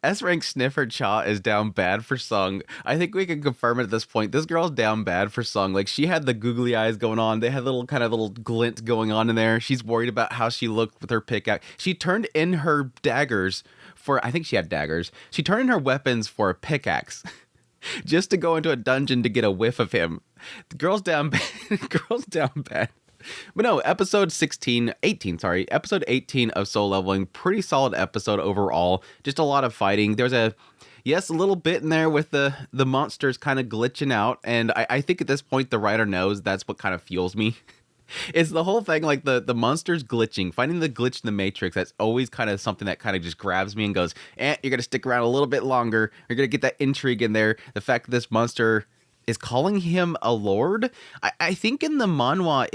S rank Sniffer Cha is down bad for Sung. I think we can confirm it at this point. This girl's down bad for Sung. Like, she had the googly eyes going on. They had little kind of little glint going on in there. She's worried about how she looked with her pickaxe. She turned in her daggers for, I think she had daggers. She turned in her weapons for a pickaxe just to go into a dungeon to get a whiff of him. The girl's down bad. Girl's down bad. But no, episode 18, episode 18 of Soul Leveling, pretty solid episode overall. Just a lot of fighting. There's a little bit in there with the monsters kind of glitching out, and I think at this point the writer knows that's what kind of fuels me. It's the whole thing, like the monsters glitching, finding the glitch in the Matrix. That's always kind of something that kind of just grabs me and goes, you're gonna stick around a little bit longer. You're gonna get that intrigue in there. The fact that this monster is calling him a lord. I think in the manhwa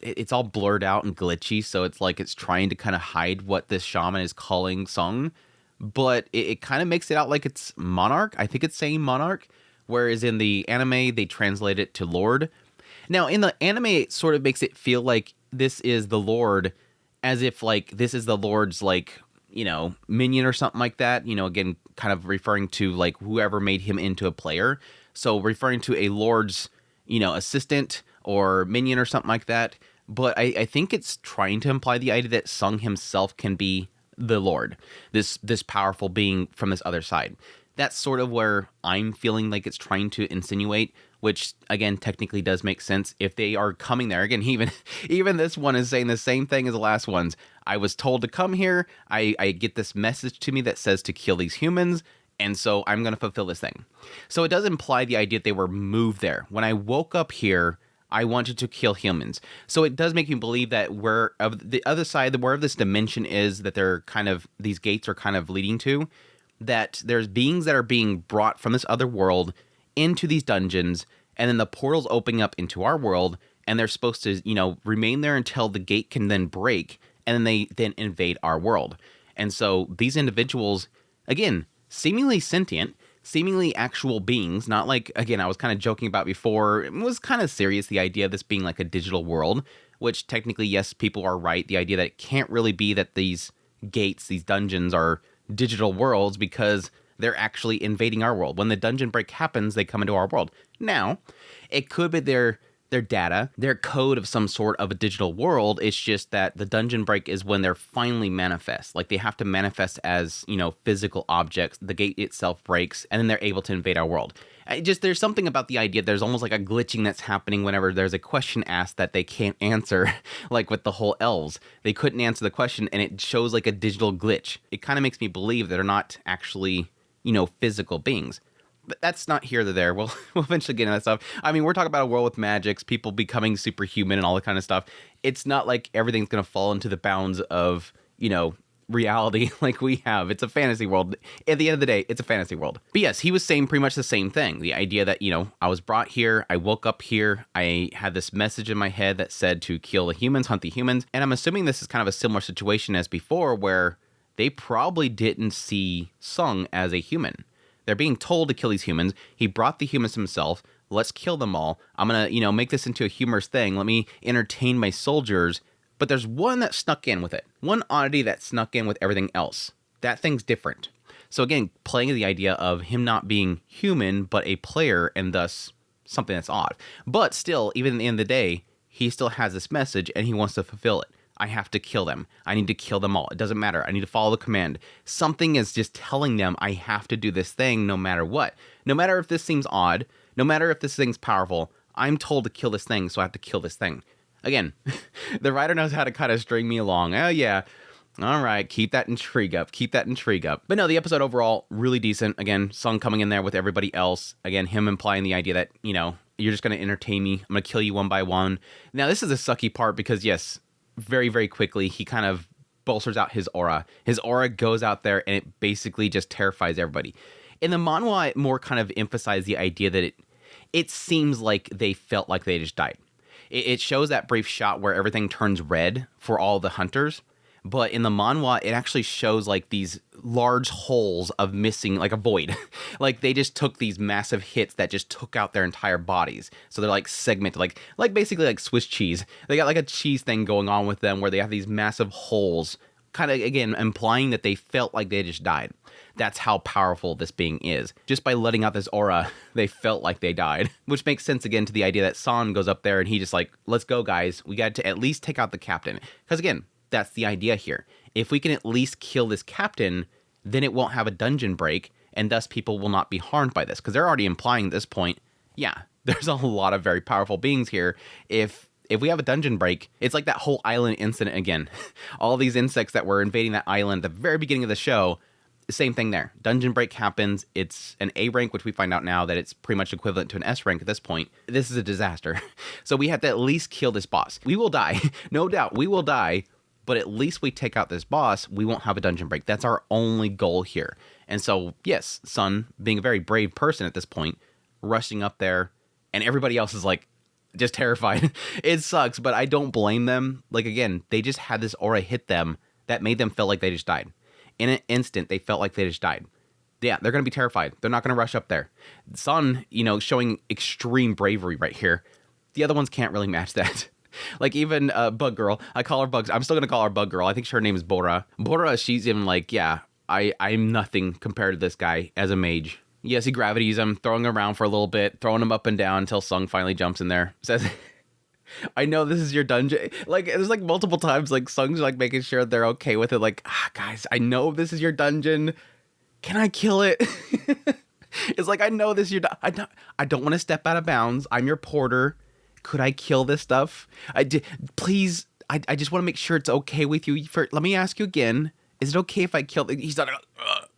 it's all blurred out and glitchy, so it's like it's trying to kind of hide what this shaman is calling Sung, but it kind of makes it out like it's Monarch. I think it's saying Monarch, whereas in the anime they translate it to Lord. Now in the anime it sort of makes it feel like this is the Lord, as if like this is the Lord's like, minion or something like that, again kind of referring to like whoever made him into a player. So referring to a lord's, assistant or minion or something like that. But I think it's trying to imply the idea that Sung himself can be the lord, this powerful being from this other side. That's sort of where I'm feeling like it's trying to insinuate, which again technically does make sense if they are coming there. Again, even this one is saying the same thing as the last ones. I was told to come here. I get this message to me that says to kill these humans. And so I'm going to fulfill this thing. So it does imply the idea that they were moved there. When I woke up here, I wanted to kill humans. So it does make me believe that where of the other side, wherever this dimension is that they're kind of, these gates are kind of leading to, that there's beings that are being brought from this other world into these dungeons, and then the portal's opening up into our world, and they're supposed to, remain there until the gate can then break, and then they then invade our world. And so these individuals, again, seemingly sentient, seemingly actual beings, not like, again, I was kind of joking about before, it was kind of serious, the idea of this being like a digital world, which technically, yes, people are right, the idea that it can't really be that these gates, these dungeons are digital worlds because they're actually invading our world. When the dungeon break happens, they come into our world. Now, it could be their data, their code of some sort of a digital world. It's just that the dungeon break is when they're finally manifest. Like they have to manifest as, physical objects. The gate itself breaks and then they're able to invade our world. There's something about the idea. There's almost like a glitching that's happening whenever there's a question asked that they can't answer, like with the whole elves. They couldn't answer the question and it shows like a digital glitch. It kind of makes me believe that they're not actually, physical beings. But that's not here or there. We'll eventually get into that stuff. I mean, we're talking about a world with magics, people becoming superhuman and all that kind of stuff. It's not like everything's going to fall into the bounds of, reality like we have. It's a fantasy world. At the end of the day, it's a fantasy world. But yes, he was saying pretty much the same thing. The idea that, I was brought here, I woke up here, I had this message in my head that said to kill the humans, hunt the humans. And I'm assuming this is kind of a similar situation as before where they probably didn't see Sung as a human. They're being told to kill these humans. He brought the humans himself. Let's kill them all. I'm going to, make this into a humorous thing. Let me entertain my soldiers. But there's one that snuck in with it. One oddity that snuck in with everything else. That thing's different. So again, playing the idea of him not being human, but a player, and thus something that's odd. But still, even at the end of the day, he still has this message and he wants to fulfill it. I have to kill them. I need to kill them all. It doesn't matter. I need to follow the command. Something is just telling them I have to do this thing no matter what. No matter if this seems odd, no matter if this thing's powerful, I'm told to kill this thing, so I have to kill this thing. Again, the writer knows how to kind of string me along. Oh, yeah. All right, keep that intrigue up. Keep that intrigue up. But no, the episode overall, really decent. Again, Sung coming in there with everybody else. Again, him implying the idea that, you're just going to entertain me. I'm going to kill you one by one. Now, this is a sucky part because, yes, very, very quickly, he kind of bolsters out his aura. His aura goes out there and it basically just terrifies everybody. In the manhwa, it more kind of emphasized the idea that it seems like they felt like they just died. It shows that brief shot where everything turns red for all the hunters. But in the manhwa, it actually shows like these large holes of missing, like a void. Like they just took these massive hits that just took out their entire bodies. So they're like segmented, like basically like Swiss cheese. They got like a cheese thing going on with them where they have these massive holes kind of, again, implying that they felt like they just died. That's how powerful this being is. Just by letting out this aura, they felt like they died. Which makes sense, again, to the idea that San goes up there and he just like, let's go, guys. We got to at least take out the captain. Because, again, that's the idea here. If we can at least kill this captain, then it won't have a dungeon break, and thus people will not be harmed by this. Because they're already implying at this point, yeah, there's a lot of very powerful beings here. If we have a dungeon break, it's like that whole island incident again. All these insects that were invading that island at the very beginning of the show, same thing there. Dungeon break happens. It's an A rank, which we find out now that it's pretty much equivalent to an S rank at this point. This is a disaster. So we have to at least kill this boss. We will die. No doubt, we will die. But at least we take out this boss, we won't have a dungeon break. That's our only goal here. And so, yes, Sun, being a very brave person at this point, rushing up there, and everybody else is like, just terrified. It sucks, but I don't blame them. Like, again, they just had this aura hit them that made them feel like they just died. In an instant, they felt like they just died. Yeah, they're going to be terrified. They're not going to rush up there. Sun, showing extreme bravery right here. The other ones can't really match that. Like, even Bug Girl, I call her Bugs. I'm still going to call her Bug Girl. I think her name is Bora. Bora, she's even like, yeah, I'm nothing compared to this guy as a mage. Yes, he gravities him, throwing him around for a little bit, throwing him up and down until Sung finally jumps in there. Says, I know this is your dungeon. Like, there's like multiple times, like, Sung's like making sure they're okay with it. Like, guys, I know this is your dungeon. Can I kill it? It's like, I know this is your I don't want to step out of bounds. I'm your porter. Could I kill this stuff? Please, I just want to make sure it's okay with you. Let me ask you again. Is it okay if I kill? He's not.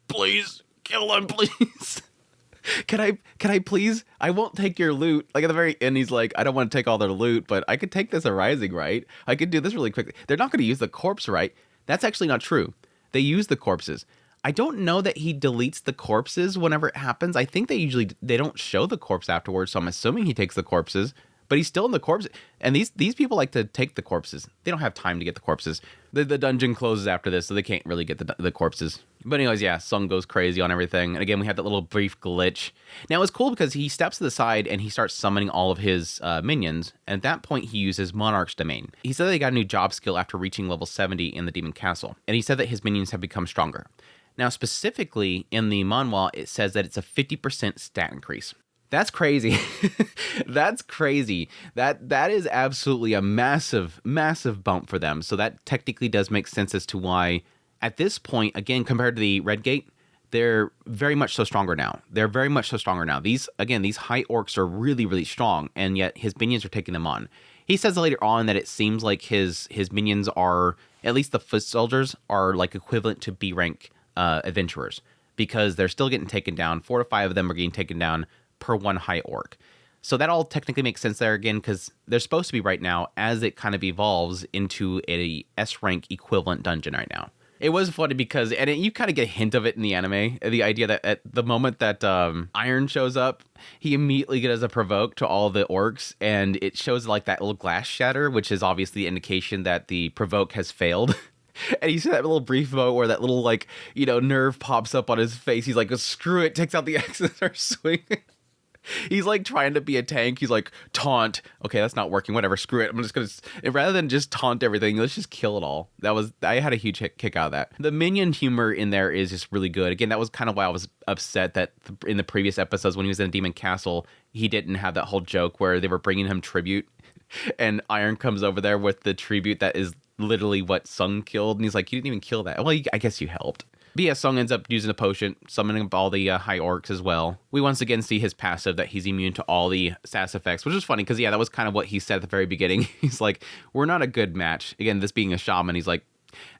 Please kill him, please. Can I please? I won't take your loot. Like at the very end, he's like, I don't want to take all their loot, but I could take this arising, right? I could do this really quickly. They're not going to use the corpse, right? That's actually not true. They use the corpses. I don't know that he deletes the corpses whenever it happens. I think they don't show the corpse afterwards, so I'm assuming he takes the corpses. But he's still in the corpse. And these people like to take the corpses. They don't have time to get the corpses. The dungeon closes after this, so they can't really get the corpses. But anyways, yeah, Sung goes crazy on everything. And again, we have that little brief glitch. Now, it's cool because he steps to the side and he starts summoning all of his minions. And at that point, he uses Monarch's domain. He said that he got a new job skill after reaching level 70 in the Demon Castle. And he said that his minions have become stronger. Now, specifically in the manhwa, it says that it's a 50% stat increase. That's crazy. That's crazy. That is absolutely a massive, massive bump for them. So that technically does make sense as to why, at this point, again, compared to the Red Gate, they're very much so stronger now. They're very much so stronger now. These high orcs are really, really strong, and yet his minions are taking them on. He says later on that it seems like his minions are, at least the foot soldiers, are like equivalent to B rank adventurers, because they're still getting taken down. 4 to 5 of them are getting taken down per one high orc. So that all technically makes sense there again, because they're supposed to be right now as it kind of evolves into a S rank equivalent dungeon right now. It was funny because, and you kind of get a hint of it in the anime, the idea that at the moment that Iron shows up, he immediately gets a provoke to all the orcs, and it shows like that little glass shatter, which is obviously the indication that the provoke has failed. And you see that little brief moment where that little nerve pops up on his face. He's like, screw it, takes out the axe and starts swinging. He's like trying to be a tank. He's like, taunt. Okay, that's not working. Whatever, screw it. I'm just going to, rather than just taunt everything, let's just kill it all. I had a huge kick out of that. The minion humor in there is just really good. Again, that was kind of why I was upset that in the previous episodes when he was in Demon Castle, he didn't have that whole joke where they were bringing him tribute. And Iron comes over there with the tribute that is literally what Sung killed. And he's like, you didn't even kill that. Well, I guess you helped. But yeah, Sung ends up using a potion, summoning up all the high orcs as well. We once again see his passive, that he's immune to all the status effects, which is funny because, yeah, that was kind of what he said at the very beginning. He's like, we're not a good match. Again, this being a shaman, he's like,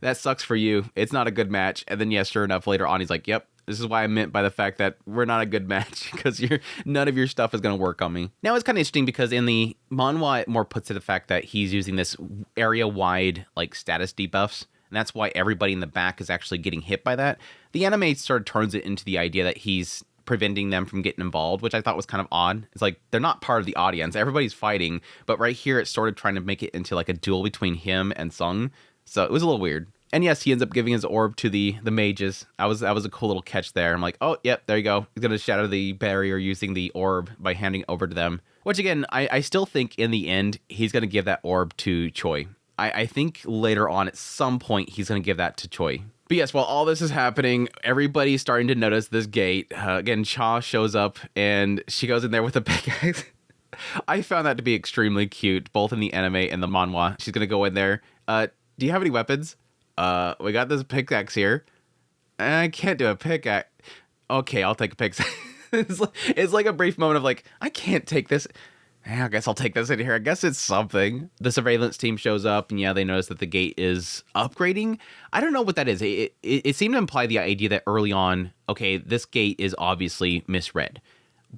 that sucks for you. It's not a good match. And then, yeah, sure enough, later on, he's like, yep, this is why I meant by the fact that we're not a good match, because none of your stuff is going to work on me. Now, it's kind of interesting because in the manhwa, it more puts to the fact that he's using this area-wide status debuffs. And that's why everybody in the back is actually getting hit by that. The anime sort of turns it into the idea that he's preventing them from getting involved, which I thought was kind of odd. It's like, they're not part of the audience. Everybody's fighting. But right here, it's sort of trying to make it into like a duel between him and Sung. So it was a little weird. And yes, he ends up giving his orb to the mages. That was a cool little catch there. I'm like, oh, yep, there you go. He's going to shatter the barrier using the orb by handing it over to them. Which, again, I still think in the end, he's going to give that orb to Choi. I think later on at some point he's going to give that to Choi. But yes, while all this is happening, everybody's starting to notice this gate. Again, Cha shows up and she goes in there with a pickaxe. I found that to be extremely cute, both in the anime and the manhwa. She's going to go in there. Do you have any weapons? We got this pickaxe here. I can't do a pickaxe. Okay, I'll take a pickaxe. It's like a brief moment of like, I can't take this. I guess I'll take this in here. I guess it's something. The surveillance team shows up, and yeah, they notice that the gate is upgrading. I don't know what that is. It seemed to imply the idea that early on, okay, this gate is obviously misread.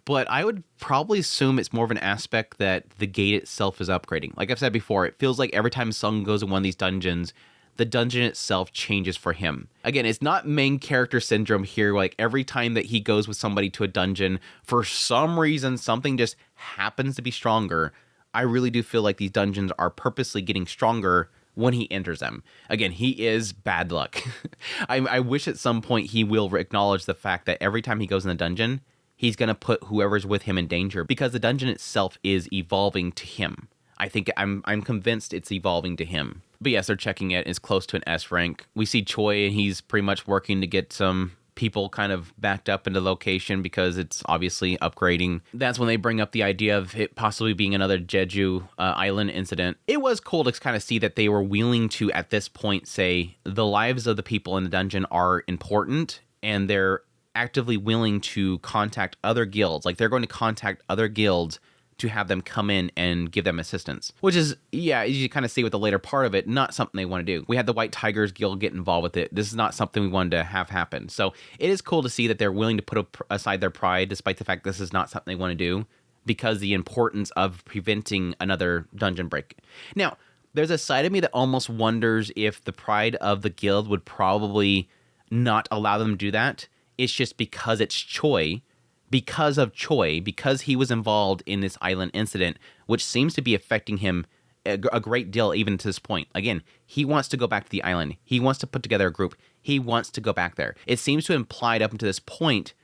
But I would probably assume it's more of an aspect that the gate itself is upgrading. Like I've said before, it feels like every time Sung goes in one of these dungeons, the dungeon itself changes for him. Again, it's not main character syndrome here. Like every time that he goes with somebody to a dungeon, for some reason, something just happens to be stronger. I really do feel like these dungeons are purposely getting stronger when he enters them. Again, he is bad luck. I wish at some point he will acknowledge the fact that every time he goes in the dungeon, he's going to put whoever's with him in danger because the dungeon itself is evolving to him. I think I'm convinced it's evolving to him. But yes, they're checking it. It's close to an S rank. We see Choi, and he's pretty much working to get some people kind of backed up into location because it's obviously upgrading. That's when they bring up the idea of it possibly being another Jeju island incident. It was cool to kind of see that they were willing to, at this point, say the lives of the people in the dungeon are important, and they're actively willing to contact other guilds. Like they're going to contact other guilds to have them come in and give them assistance, which is, yeah, as you kind of see with the later part of it, not something they want to do. We had the White Tigers Guild get involved with it. This is not something we wanted to have happen. So it is cool to see that they're willing to put aside their pride, despite the fact this is not something they want to do, because the importance of preventing another dungeon break. Now, there's a side of me that almost wonders if the pride of the guild would probably not allow them to do that. It's just because it's Choi, because he was involved in this island incident, which seems to be affecting him a great deal even to this point. Again, he wants to go back to the island. He wants to put together a group. He wants to go back there. It seems to have implied up until this point,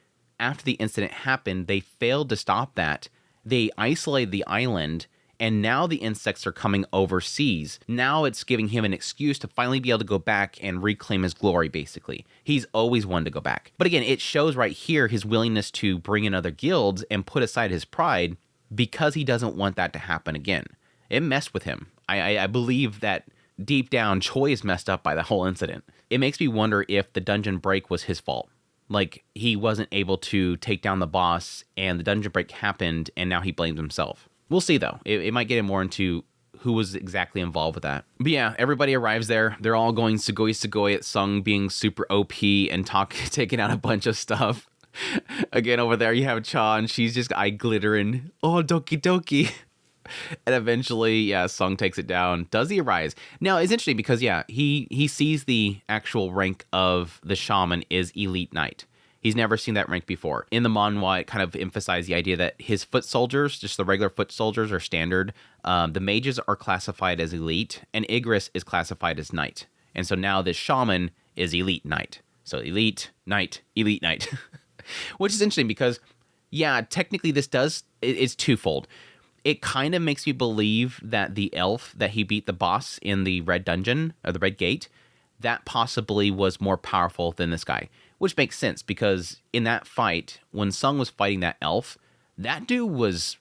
after the incident happened, they failed to stop that. They isolated the island, and now the insects are coming overseas. Now it's giving him an excuse to finally be able to go back and reclaim his glory, basically. He's always wanted to go back. But again, it shows right here his willingness to bring in other guilds and put aside his pride because he doesn't want that to happen again. It messed with him. I believe that deep down, Choi is messed up by the whole incident. It makes me wonder if the dungeon break was his fault. Like, he wasn't able to take down the boss, and the dungeon break happened, and now he blames himself. We'll see, though. It might get more into who was exactly involved with that. But yeah, everybody arrives there. They're all going sugoi at Sung being super OP and taking out a bunch of stuff. Again, over there you have Cha, and she's just eye glittering. Oh, doki doki. And eventually, yeah, Sung takes it down. Does he arise? Now, it's interesting because, yeah, he sees the actual rank of the Shaman is Elite Knight. He's never seen that rank before. In the manhwa, it kind of emphasized the idea that his foot soldiers, just the regular foot soldiers, are standard. The mages are classified as elite, and Igris is classified as knight. And so now this shaman is elite knight. So elite knight, which is interesting because, yeah, technically it's twofold. It kind of makes me believe that the elf that he beat the boss in the red dungeon, or the red gate, that possibly was more powerful than this guy. Which makes sense, because in that fight, when Sung was fighting that elf, that dude was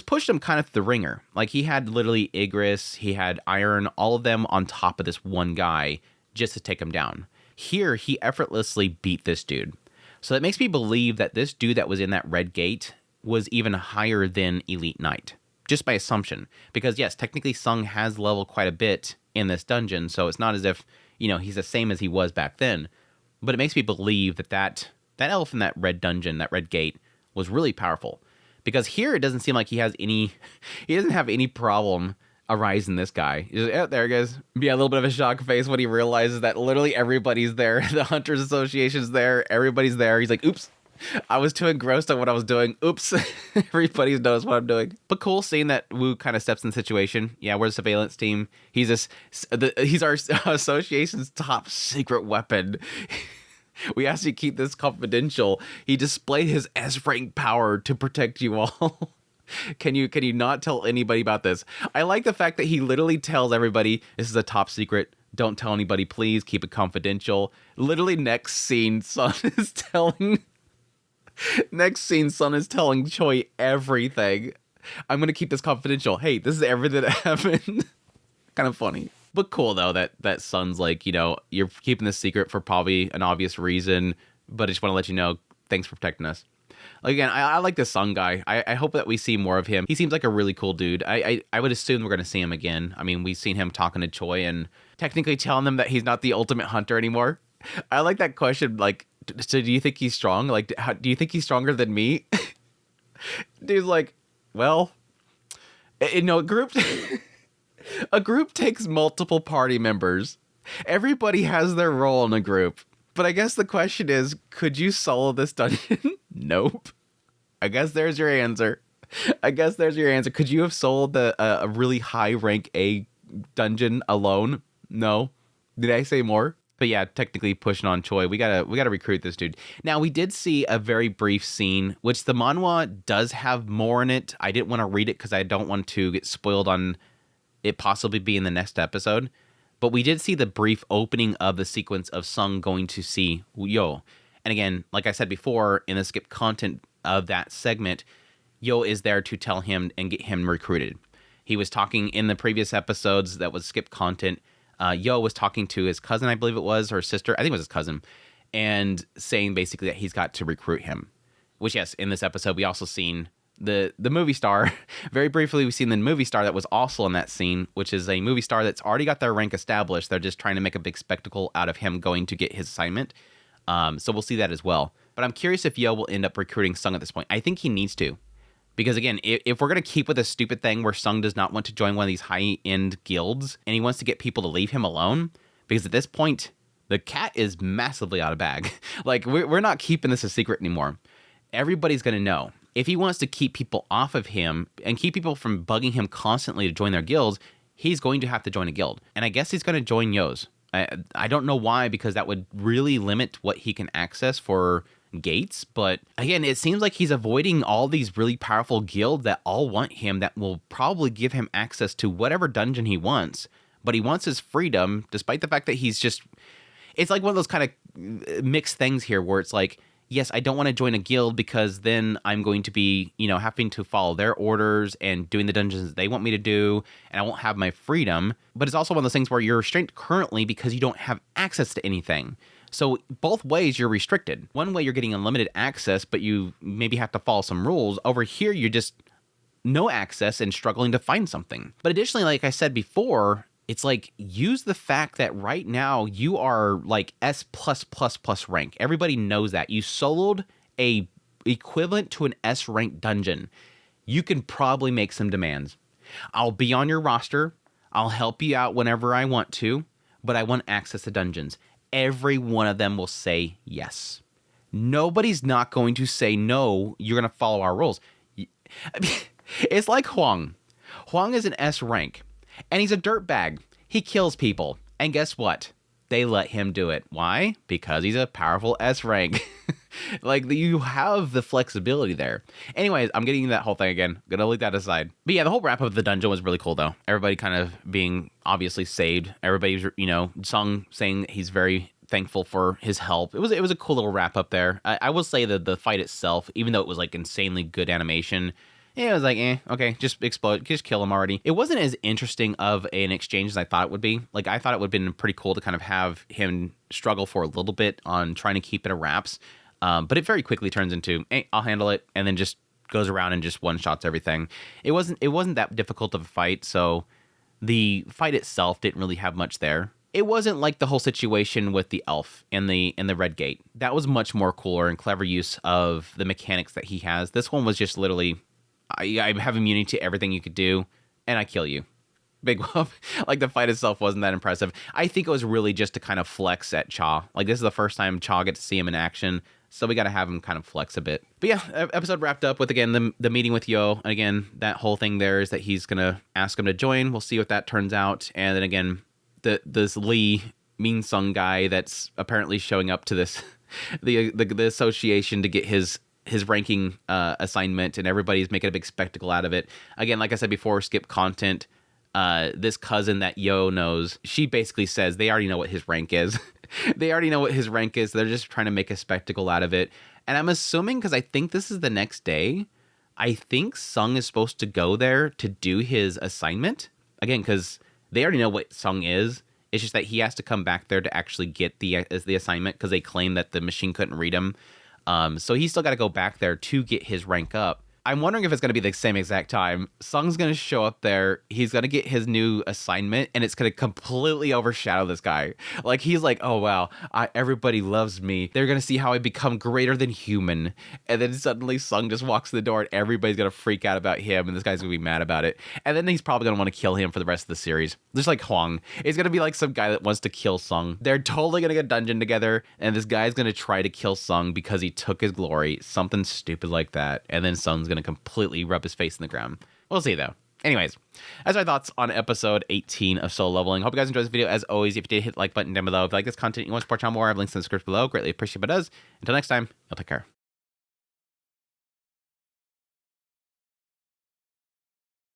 pushed him kind of through the ringer. Like, he had literally Igris, he had Iron, all of them on top of this one guy just to take him down. Here, he effortlessly beat this dude. So that makes me believe that this dude that was in that red gate was even higher than Elite Knight, just by assumption. Because yes, technically Sung has leveled quite a bit in this dungeon, so it's not as if, he's the same as he was back then. But it makes me believe that elf in that red dungeon, that red gate, was really powerful. Because here it doesn't seem like he doesn't have any problem arising this guy. He's just, there he goes. Yeah, a little bit of a shock face when he realizes that literally everybody's there. The Hunters Association's there. Everybody's there. He's like, oops. I was too engrossed on what I was doing. Oops. Everybody's noticed what I'm doing. But cool seeing that Wu kind of steps in the situation. Yeah, we're the surveillance team. He's our association's top secret weapon. We asked you to keep this confidential. He displayed his S rank power to protect you all. Can you not tell anybody about this? I like the fact that he literally tells everybody this is a top secret. Don't tell anybody, please. Keep it confidential. Literally, next scene, Sun is telling. Next scene, Sun is telling Choi everything. I'm gonna keep this confidential. Hey, this is everything that happened. Kind of funny, but cool though that Sun's like, you're keeping this secret for probably an obvious reason, but I just want to let you know. Thanks for protecting us. Again, I like this Sun guy. I hope that we see more of him. He seems like a really cool dude. I would assume we're going to see him again. I mean, we've seen him talking to Choi and technically telling them that he's not the ultimate hunter anymore. I like that question. Like, so do you think he's strong? Like, do you think he's stronger than me? Dude's like, well, a group, a group takes multiple party members. Everybody has their role in a group. But I guess the question is, could you solo this dungeon? Nope. I guess there's your answer. Could you have soloed a really high rank A dungeon alone? No. Did I say more? But yeah, technically pushing on Choi. We gotta recruit this dude. Now, we did see a very brief scene, which the manhwa does have more in it. I didn't want to read it because I don't want to get spoiled on it possibly being the next episode. But we did see the brief opening of the sequence of Sung going to see Yo. And again, like I said before, in the skip content of that segment, Yo is there to tell him and get him recruited. He was talking in the previous episodes that was skip content. Yo was talking to his cousin, I believe it was, or sister. I think it was his cousin. And saying basically that he's got to recruit him. Which, yes, in this episode, we also seen the movie star. Very briefly, we've seen the movie star that was also in that scene, which is a movie star that's already got their rank established. They're just trying to make a big spectacle out of him going to get his assignment. So we'll see that as well. But I'm curious if Yo will end up recruiting Sung at this point. I think he needs to. Because again, if we're going to keep with a stupid thing where Sung does not want to join one of these high-end guilds, and he wants to get people to leave him alone, because at this point, the cat is massively out of bag. Like, we're not keeping this a secret anymore. Everybody's going to know. If he wants to keep people off of him and keep people from bugging him constantly to join their guilds, he's going to have to join a guild. And I guess he's going to join Yo's. I don't know why, because that would really limit what he can access for gates. But again, it seems like he's avoiding all these really powerful guilds that all want him, that will probably give him access to whatever dungeon he wants. But he wants his freedom, despite the fact that he's just... It's like one of those kind of mixed things here where it's like, yes, I don't want to join a guild because then I'm going to be, having to follow their orders and doing the dungeons they want me to do, and I won't have my freedom. But it's also one of those things where you're restrained currently because you don't have access to anything. So both ways you're restricted. One way you're getting unlimited access, but you maybe have to follow some rules. Over here, you're just no access and struggling to find something. But additionally, like I said before, it's like, use the fact that right now you are like S+++ rank. Everybody knows that. You soloed a equivalent to an S rank dungeon. You can probably make some demands. I'll be on your roster. I'll help you out whenever I want to, but I want access to dungeons. Every one of them will say yes. Nobody's not going to say no, you're going to follow our rules. It's like Huang. Huang is an S rank. And he's a dirtbag. He kills people. And guess what? They let him do it. Why? Because he's a powerful S rank. Like, you have the flexibility there. Anyways, I'm getting that whole thing again. Gonna leave that aside. But yeah, the whole wrap up of the dungeon was really cool, though. Everybody kind of being obviously saved. Everybody's, Sung saying he's very thankful for his help. It was a cool little wrap up there. I will say that the fight itself, even though it was like insanely good animation, yeah, it was like, okay, just explode, just kill him already. It wasn't as interesting of an exchange as I thought it would be. Like, I thought it would have been pretty cool to kind of have him struggle for a little bit on trying to keep it a wraps. But it very quickly turns into, I'll handle it, and then just goes around and just one-shots everything. It wasn't that difficult of a fight, so the fight itself didn't really have much there. It wasn't like the whole situation with the elf in the red gate. That was much more cooler and clever use of the mechanics that he has. This one was just literally, I have immunity to everything you could do, and I kill you. Big whoop. Like, the fight itself wasn't that impressive. I think it was really just to kind of flex at Cha. Like, this is the first time Cha gets to see him in action, so we got to have him kind of flex a bit. But yeah, episode wrapped up with, again, the meeting with Yo. And again, that whole thing there is that he's going to ask him to join. We'll see what that turns out. And then again, this Lee Min Sung guy that's apparently showing up to this the association to get his his ranking assignment, and everybody's making a big spectacle out of it. Again, like I said before, skip content. This cousin that Yoo knows, she basically says they already know what his rank is. They already know what his rank is. They're just trying to make a spectacle out of it. And I'm assuming, because I think this is the next day, I think Sung is supposed to go there to do his assignment. Again, because they already know what Sung is. It's just that he has to come back there to actually get the assignment, because they claim that the machine couldn't read him. So he's still got to go back there to get his rank up. I'm wondering if it's going to be the same exact time. Sung's going to show up there. He's going to get his new assignment, and it's going to completely overshadow this guy. Like, he's like, oh, wow, everybody loves me. They're going to see how I become greater than human. And then suddenly Sung just walks in the door, and everybody's going to freak out about him, and this guy's going to be mad about it. And then he's probably going to want to kill him for the rest of the series. Just like Huang. It's going to be like some guy that wants to kill Sung. They're totally going to get dungeon together, and this guy's going to try to kill Sung because he took his glory. Something stupid like that. And then Sung's going to completely rub his face in the ground. We'll see, though. Anyways, that's my thoughts on episode 18 of Solo Leveling. Hope you guys enjoyed this video. As always, if you did, hit the like button down below. If you like this content and you want to support channel more, I have links in the description below. Greatly appreciate it. Until next time, y'all take care.